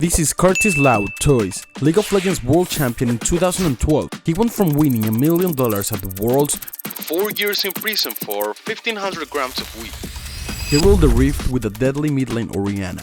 This is Curtis Lau, Toyz, League of Legends World Champion in 2012. He went from winning $1 million at the Worlds 4 years in prison for 1,500 grams of weed. He ruled the Rift with a deadly mid lane Orianna.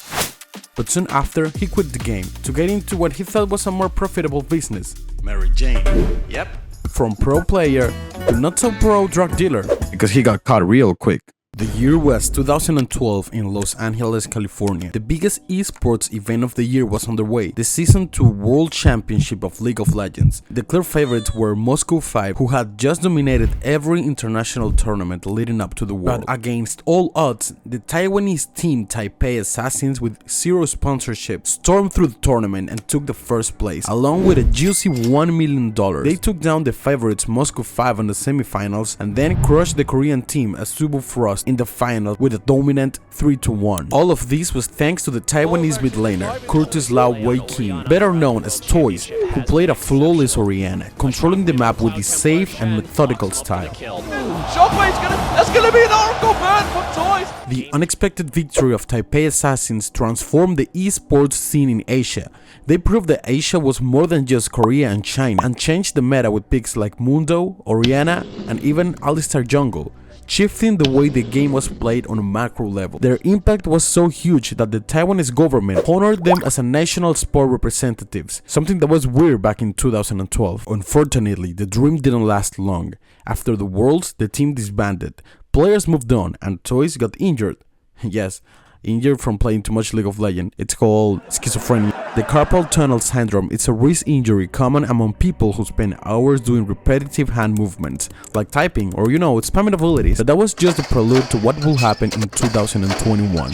But soon after, he quit the game to get into what he thought was a more profitable business, Mary Jane. Yep. From pro player to not so pro drug dealer, because he got caught real quick. The year was 2012 in Los Angeles, California. The biggest esports event of the year was underway, the Season 2 World Championship of League of Legends. The clear favorites were Moscow 5, who had just dominated every international tournament leading up to the World. But against all odds, the Taiwanese team Taipei Assassins, with zero sponsorship, stormed through the tournament and took the first place, along with a juicy $1 million. They took down the favorites Moscow 5 in the semifinals and then crushed the Korean team Asubo Frost in the final with a dominant 3-1. All of this was thanks to the Taiwanese mid laner Curtis Lau Wei-King, better known as Toyz, who played a flawless Orianna, controlling the map with his safe and methodical style. That's gonna be an Oracle burn from Toyz! The unexpected victory of Taipei Assassins transformed the esports scene in Asia. They proved that Asia was more than just Korea and China, and changed the meta with picks like Mundo, Orianna, and even Alistar Jungle, shifting the way the game was played on a macro level. Their impact was so huge that the Taiwanese government honored them as a national sport representatives, something that was weird back in 2012. Unfortunately, the dream didn't last long. After the Worlds, the team disbanded, players moved on, and Toyz got injured. Yes, injured from playing too much League of Legends. It's called schizophrenia. The carpal tunnel syndrome is a wrist injury common among people who spend hours doing repetitive hand movements, like typing or spamming abilities. But that was just a prelude to what will happen in 2021.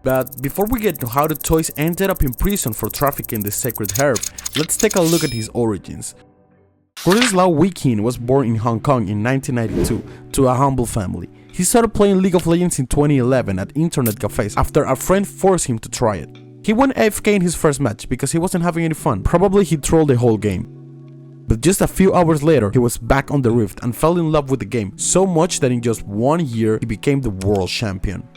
But before we get to how the Toyz ended up in prison for trafficking the sacred herb, let's take a look at his origins. Curtis Lau Wei-King was born in Hong Kong in 1992 to a humble family. He started playing League of Legends in 2011 at internet cafes after a friend forced him to try it. He went AFK in his first match because he wasn't having any fun. Probably he trolled the whole game. But just a few hours later, he was back on the Rift and fell in love with the game, so much that in just 1 year, he became the world champion.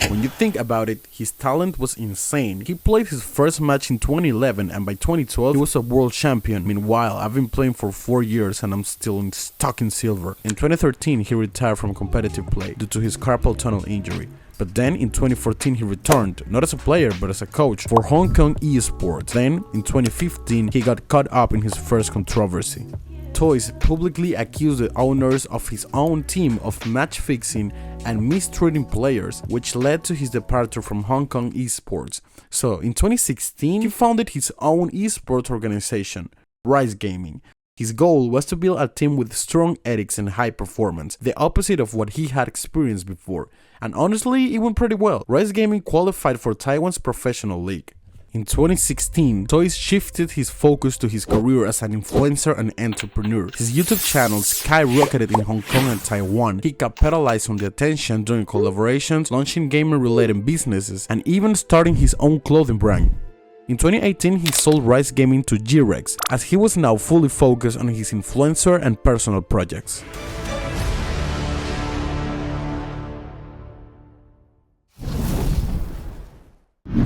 When you think about it, his talent was insane. He played his first match in 2011 and by 2012 he was a world champion. Meanwhile, I've been playing for 4 years and I'm still stuck in silver. In 2013 he retired from competitive play due to his carpal tunnel injury. But then in 2014 he returned, not as a player but as a coach for Hong Kong Esports. Then in 2015 he got caught up in his first controversy. Toyz publicly accused the owners of his own team of match fixing and mistreating players, which led to his departure from Hong Kong Esports. So in 2016, he founded his own esports organization, Rise Gaming. His goal was to build a team with strong ethics and high performance, the opposite of what he had experienced before. And honestly, it went pretty well. Rise Gaming qualified for Taiwan's professional league. In 2016, Toyz shifted his focus to his career as an influencer and entrepreneur. His YouTube channel skyrocketed in Hong Kong and Taiwan. He capitalized on the attention during collaborations, launching gamer-related businesses, and even starting his own clothing brand. In 2018, he sold Rise Gaming to G-Rex, as he was now fully focused on his influencer and personal projects.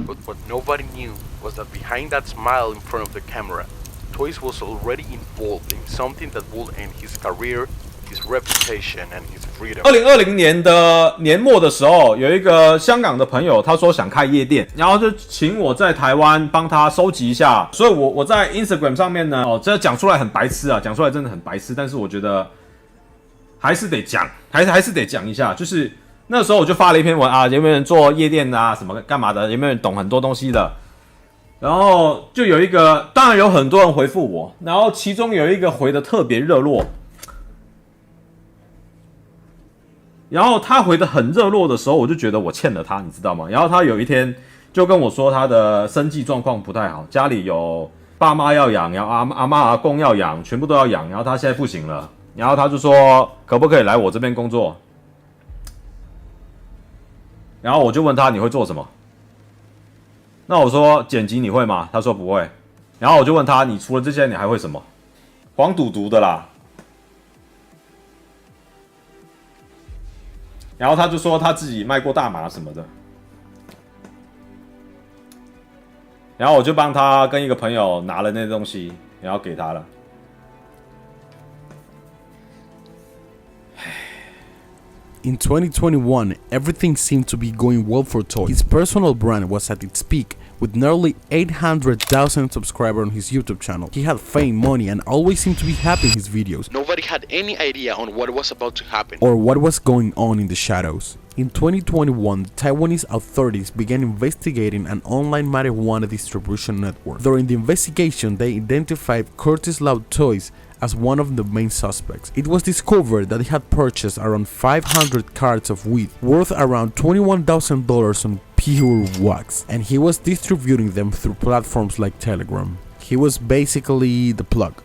But what nobody knew was that behind that smile in front of the camera, Toyz was already involved in something that would end his career, his reputation, and his freedom. 2020年的年末的时候，有一个香港的朋友，他说想开夜店，然后就请我在台湾帮他收集一下。所以我在 Instagram 上面呢，这讲出来很白痴啊，讲出来真的很白痴，但是我觉得还是得讲，还是得讲一下，就是。那时候我就发了一篇文啊，有没有人做夜店啊，什么干嘛的？有没有人懂很多东西的？然后就有一个，当然有很多人回复我，然后其中有一个回的特别热络，然后他回的很热络的时候，我就觉得我欠了他，你知道吗？然后他有一天就跟我说他的生计状况不太好，家里有爸妈要养，然后阿妈阿公要养，全部都要养，然后他现在不行了，然后他就说可不可以来我这边工作？然后我就问他你会做什么？那我说剪辑你会吗？他说不会。然后我就问他你除了这些你还会什么？黄赌毒的啦。然后他就说他自己卖过大麻什么的。然后我就帮他跟一个朋友拿了那些东西，然后给他了。In 2021, everything seemed to be going well for Toyz. His personal brand was at its peak, with nearly 800,000 subscribers on his YouTube channel. He had fame, money, and always seemed to be happy in his videos. Nobody had any idea on what was about to happen or what was going on in the shadows. In 2021, the Taiwanese authorities began investigating an online marijuana distribution network. During the investigation, they identified Curtis Lau Toyz as one of the main suspects. It was discovered that he had purchased around 500 carts of weed worth around $21,000 on pure wax, and he was distributing them through platforms like Telegram. He was basically the plug.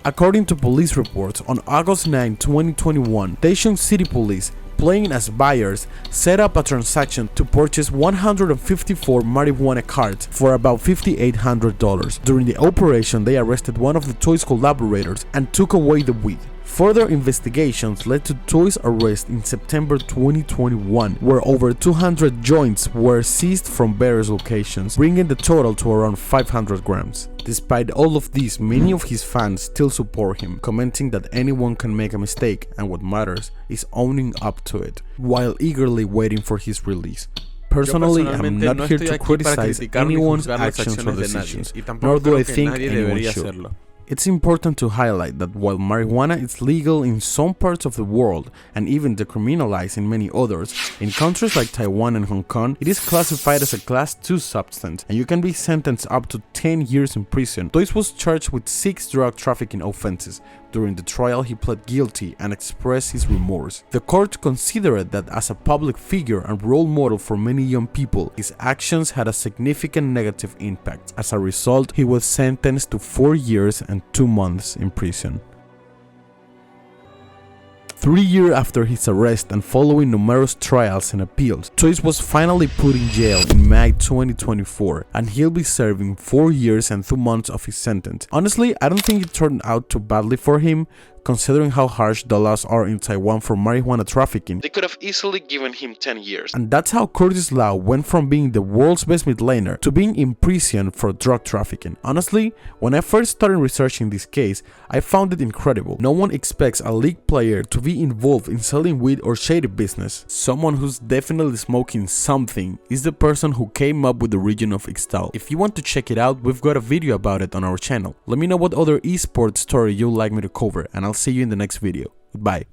According to police reports, on August 9, 2021, Daejeon City Police, playing as buyers, set up a transaction to purchase 154 marijuana carts for about $5,800. During the operation, they arrested one of the Toyz collaborators and took away the weed. Further investigations led to Toyz' arrest in September 2021, where over 200 joints were seized from various locations, bringing the total to around 500 grams. Despite all of this, many of his fans still support him, commenting that anyone can make a mistake and what matters is owning up to it, while eagerly waiting for his release. Personally, I'm not here to criticize anyone's actions or decisions, nor do I think anyone should. It's important to highlight that while marijuana is legal in some parts of the world and even decriminalized in many others, in countries like Taiwan and Hong Kong, it is classified as a Class 2 substance and you can be sentenced up to 10 years in prison. Toyz was charged with 6 drug trafficking offenses. During the trial, he pled guilty and expressed his remorse. The court considered that as a public figure and role model for many young people, his actions had a significant negative impact. As a result, he was sentenced to 4 years and 2 months in prison. 3 years after his arrest and following numerous trials and appeals, Toyz was finally put in jail in May 2024, and he'll be serving 4 years and 2 months of his sentence. Honestly, I don't think it turned out too badly for him, considering how harsh the laws are in Taiwan for marijuana trafficking. They could have easily given him 10 years. And that's how Curtis Lau went from being the world's best mid-laner to being in prison for drug trafficking. Honestly, when I first started researching this case, I found it incredible. No one expects a league player to be involved in selling weed or shady business. Someone who's definitely smoking something is the person who came up with the region of está. If you want to check it out, we've got a video about it on our channel. Let me know what other esports story you'd like me to cover, and I'll see you in the next video. Goodbye.